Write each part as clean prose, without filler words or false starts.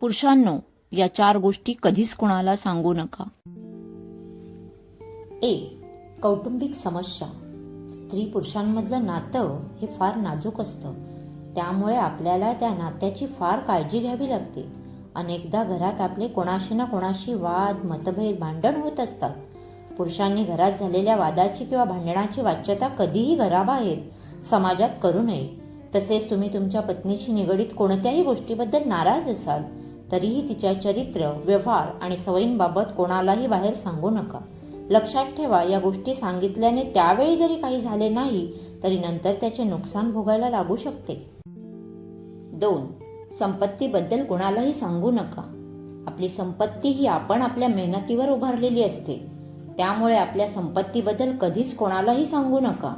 पुरुषांनो, या 4 गोष्टी कधीच कोणाला सांगू नका. कौटुंबिक समस्या. स्त्री पुरुषांमधलं नातं हे फार नाजूक असतं. त्यामुळे आपल्याला त्या नात्याची फार काळजी घ्यावी लागते. अनेकदा घरात आपले कोणाशी ना कोणाशी वाद, मतभेद, भांडण होत असतात. पुरुषांनी घरात झालेल्या वादाची किंवा भांडणाची वाच्यता कधीही घराबाहेर समाजात करू नये. तसेच तुम्ही तुमच्या पत्नीशी निगडीत कोणत्याही गोष्टीबद्दल नाराज असाल तरीही तिच्या चरित्र, व्यवहार आणि सवयींबाबत कोणालाही बाहेर सांगू नका. लक्षात ठेवा, या गोष्टी सांगितल्याने त्यावेळी जरी काही झाले नाही तरी नंतर त्याचे नुकसान भोगायला लागू शकते. 2. संपत्तीबद्दल कोणालाही सांगू नका. आपली संपत्ती ही आपण आपल्या मेहनतीवर उभारलेली असते. त्यामुळे आपल्या संपत्तीबद्दल कधीच कोणालाही सांगू नका.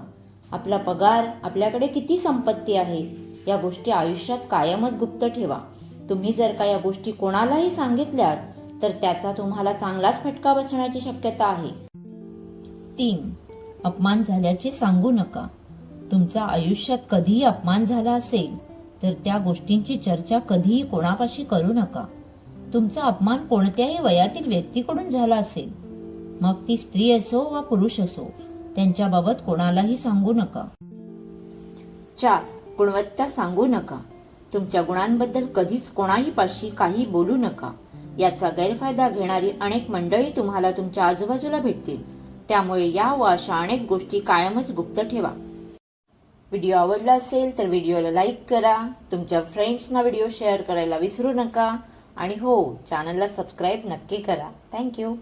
आपला पगार, आपल्याकडे किती संपत्ती आहे, या गोष्टी आयुष्यात कायमच गुप्त ठेवा. तुम्ही जर का या गोष्टी कोणालाही सांगितल्यात तर त्याचा तुम्हाला चांगलाच फटका बसण्याची शक्यता आहे. 3. अपमान झाल्याचे सांगू नका. तुमचा आयुष्यात कधीही अपमान झाला असेल तर त्या गोष्टींची चर्चा कधीही कोणापाशी करू नका. तुमचा अपमान कोणत्याही वयातील व्यक्तीकडून झाला असेल, मग ती स्त्री असो वा पुरुष असो, त्यांच्याबाबत कोणालाही सांगू नका. 4. गुणवत्ता सांगू नका. तुमच्या गुणांबद्दल कधीच कोणाही पाशी काही बोलू नका. याचा गैरफायदा घेणारी अनेक मंडळी तुम्हाला तुमच्या आजूबाजूला भेटतील. त्यामुळे या व अशा अनेक गोष्टी कायमच गुप्त ठेवा. व्हिडिओ आवडला असेल तर व्हिडिओला लाईक करा. तुमच्या फ्रेंड्सना व्हिडिओ शेअर करायला विसरू नका. आणि हो, चॅनलला सबस्क्राईब नक्की करा. थँक्यू.